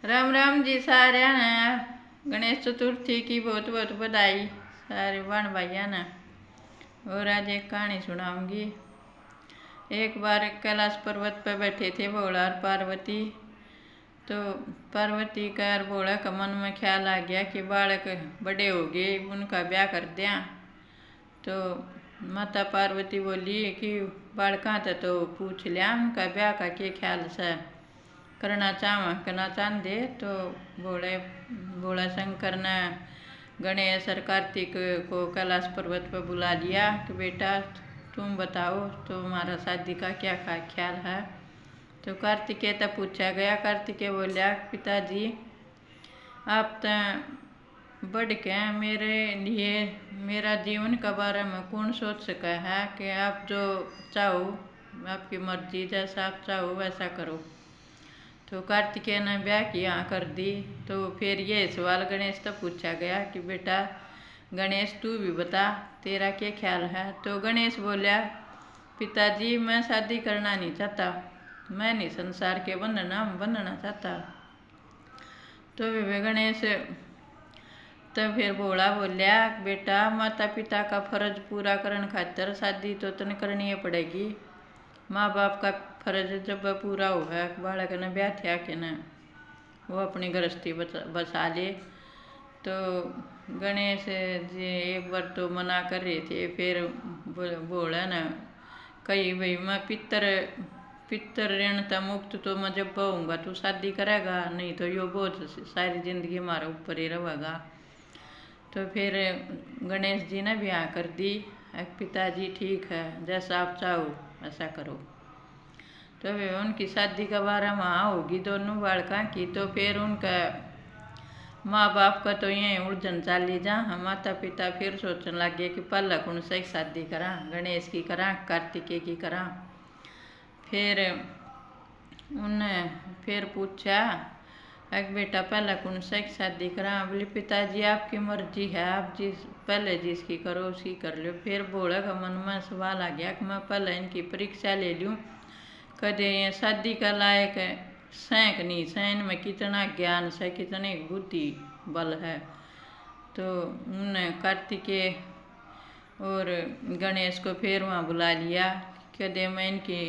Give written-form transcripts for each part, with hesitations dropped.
राम राम जी सारे ने। गणेश चतुर्थी की बहुत बहुत बधाई सारे बहन भाइयों ने। और आज एक कहानी सुनाऊंगी। एक बार कैलाश पर्वत पर बैठे थे भोला और पार्वती। तो पार्वती का और भोला का मन में ख्याल आ गया कि बालक बड़े हो गए, उनका ब्याह कर दिया। तो माता पार्वती बोली कि बालका तो पूछ लिया उनका ब्याह का क्या ख्याल से करना चाहते। तो भोला शंकर ने गणेश और कार्तिक को कैलाश पर्वत पर बुला लिया कि बेटा तुम बताओ तुम्हारा शादी का क्या ख्याल है। तो कार्तिकेय तब पूछा गया। कार्तिकेय बोला पिताजी आप तो बढ़ के मेरे लिए मेरा जीवन के बारे में कौन सोच सका है कि आप जो चाहो आपकी मर्जी, जैसा आप चाहो वैसा करो। तो कार्तिकेय ने ब्याह की हाँ कर दी। तो फिर ये सवाल गणेश तक पूछा गया कि बेटा गणेश तू भी बता तेरा क्या ख्याल है। तो गणेश बोला पिताजी मैं शादी करना नहीं चाहता, मैं नहीं संसार के बनना चाहता। तो वे गणेश तो फिर भोला बोलिया बेटा माता पिता का फर्ज पूरा करने खातर शादी तो तन करनी ही पड़ेगी। माँ बाप का फर्ज जब पूरा हुआ बालक ने ब्याह थिया कि न वो अपनी गृहस्थी बसा ले। तो गणेश जी एक बार तो मना कर रहे थे, फिर भोला न कही भाई मैं पितर ऋण था मुक्त, तो मैं जब कहूँगा तू शादी करेगा, नहीं तो यो बोझ सारी जिंदगी हमारे ऊपर ही रहेगा। तो फिर गणेश जी ने ब्याह कर दी। पिताजी ठीक है जैसा आप चाहो ऐसा करो। तो फिर उनकी शादी का 12 माह होगी दोनों बालका की। तो फिर उनका माँ बाप का तो यही उलझन चाली जा। माता पिता फिर सोचने लगे कि पहला कौन से शादी करा, गणेश की करा कार्तिकेय की करा। फिर उन्हें फिर पूछा एक बेटा पहला कौन से शादी करा। बोले पिताजी आपकी मर्जी है, आप पहले जिसकी करो उसकी कर लो। फिर भोला का मन में सवाल आ गया कि मैं पहले इनकी परीक्षा ले लूँ, कदे ये शादी का लायक सैंक नहीं सैन में कितना ज्ञान से कितनी बुद्धि बल है। तो उन्हें कार्तिकेय और गणेश को फिर वहाँ बुला लिया। कदे मैं इनकी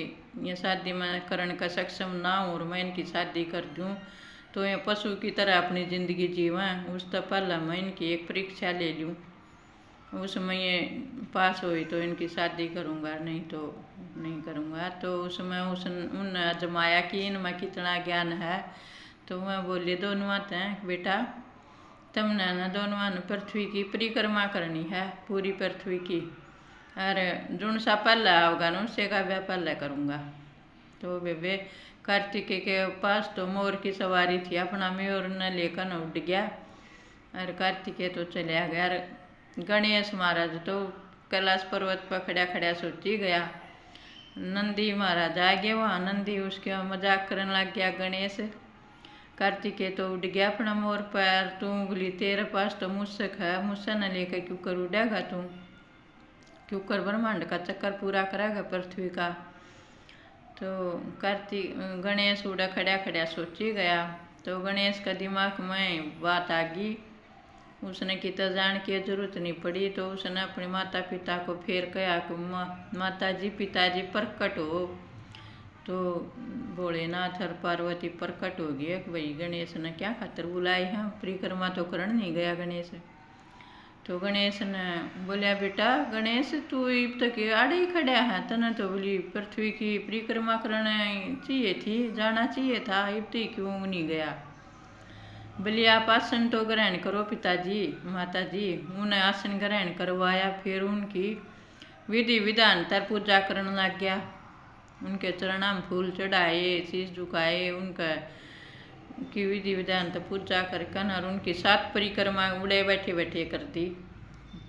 ये शादी में करने का सक्षम ना हूँ और मैं इनकी शादी कर दूँ तो ये पशु की तरह अपनी ज़िंदगी जीवें। उस तो पहले मैं इनकी एक परीक्षा ले लूँ, उसमें ये पास हुई तो इनकी शादी करूँगा, नहीं तो नहीं करूँगा। तो उसमें उन आजमाया कि इनमें कितना ज्ञान है। तो मैं बोली दोनों आते हैं बेटा तुमने ना दोनों ने पृथ्वी की परिक्रमा करनी है, पूरी पृथ्वी की, और जुन सा पहला होगा ना उससे का ब्याह पहले करूँगा। तो वे कार्तिकेय के पास तो मोर की सवारी थी, अपना मोर न लेकर उड़ गया और कार्तिकेय तो चलिया गया। गणेश महाराज तो कैलाश पर्वत पर खड़ा खड़ा सोची गया। नंदी महाराज आ गया वहाँ, नंदी उसके मजाक करने लग गया। गणेश कार्तिकेय तो उड़ गया अपना मोर पर। तू उंगली तेरे पास तो मुस्सक है, मुस्सा न लेकर क्यों कर उड़ेगा तू, क्यों कर ब्रह्मांड का चक्कर पूरा करेगा पृथ्वी का। तो गणेश उड़ा खड़ा खड़ा सोची गया। तो गणेश का दिमाग में बात आ गई, उसने की तो जान की जरूरत नहीं पड़ी। तो उसने अपने माता पिता को फिर कहा कि माता जी पिताजी प्रकट हो। तो भोलेनाथ और पार्वती प्रकट हो गए कि भाई गणेश ने क्या खातर बुलाई है, परिक्रमा तो करने नहीं गया गणेश। तो गणेश ने बोलिया बेटा गणेश तू अब तक आड़े ही खड़ा है, तने तो बोली पृथ्वी की परिक्रमा करना चाहिए थी, जाना चाहिए था, अब तक क्यों नहीं गया। बोले आप आसन तो ग्रहण करो पिताजी माता जी। उन्हें आसन ग्रहण करवाया, फिर उनकी विधि विधान तर पूजा करने लग गया। उनके चरणों में फूल चढ़ाए, शीश झुकाए, उनका की विधि विधान तो पूजा करके और उनकी 7 परिक्रमा उड़े बैठे बैठे कर दी।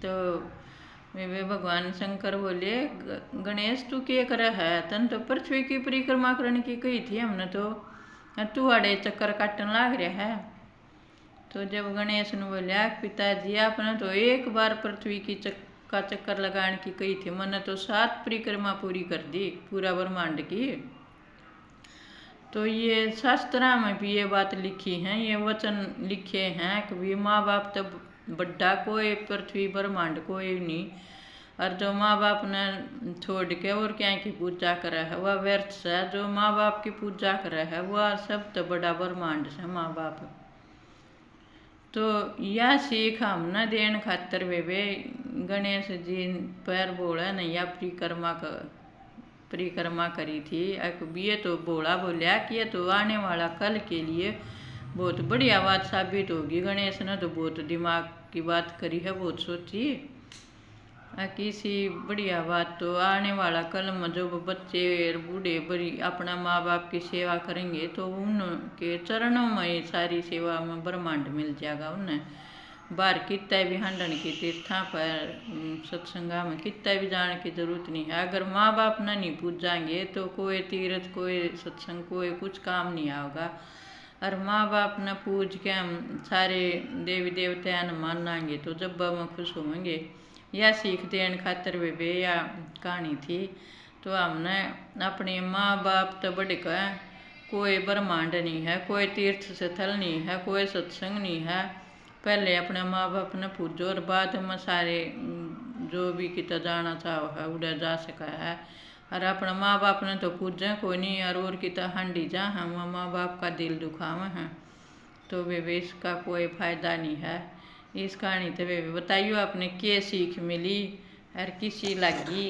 तो वे भगवान शंकर बोले गणेश तू क्या कर है, तन तो पृथ्वी की परिक्रमा करने की कही थी हमने, तो तू आड़े चक्कर काटने लग रहा है। तो जब गणेश ने बोलिया पिताजी आपने तो एक बार पृथ्वी की का चक्कर लगाने की कही थी, मैंने तो 7 परिक्रमा पूरी कर दी पूरा ब्रह्मांड की। तो ये शास्त्रा में भी ये बात लिखी है, ये वचन लिखे हैं कि माँ बाप तो बड्डा कोई पृथ्वी ब्रह्मांड कोई नहीं, और जो माँ बाप ने छोड़ के और क्या की पूजा करे है वह व्यर्थ है। जो माँ बाप की पूजा करे है वह सब तो बड़ा ब्रह्मांड है माँ बाप। तो यह सीख हम न देन खातर वे गणेश जी पैर बोले न या परिक्रमा करी थी। ये तो बोला बोलिया कि ये तो आने वाला कल के लिए बहुत बढ़िया बात साबित होगी। गणेश ने तो बहुत दिमाग की बात करी है, बहुत सोची किसी बढ़िया बात। तो आने वाला कल में जो बच्चे बूढ़े बड़ी अपना माँ बाप की सेवा करेंगे तो उनके चरणों में सारी सेवा में ब्रह्मांड मिल जाएगा उन्हें। बाहर कितना भी हंडन की तीर्था पर सत्संगा में कितना भी जाने की जरूरत नहीं है। अगर माँ बाप न नहीं पूजाएंगे तो कोई तीर्थ कोई सत्संग कोई कुछ काम नहीं आएगा। और माँ बाप न पूज के हम सारे देवी देवता न मानाएंगे तो जब हम खुश होंगे। यह सीख देने खातर वे या कहानी थी। तो हमने अपने माँ बाप तो बड़े का कोई ब्रह्मांड नहीं है, कोई तीर्थ स्थल नहीं है, कोई सत्संग नहीं है। पहले अपने माँ बाप ने पूजो और बाद में सारे जो भी कितना जाना चाहो है उड़े जा सका है। और अपने माँ बाप ने तो पूजे कोई नहीं और कितना हंडी जा हम माँ बाप का दिल दुखावे हैं तो वे इसका कोई फायदा नहीं है। इस कहानी तो वे बताइयो आपने क्या सीख मिली और किसी लगी।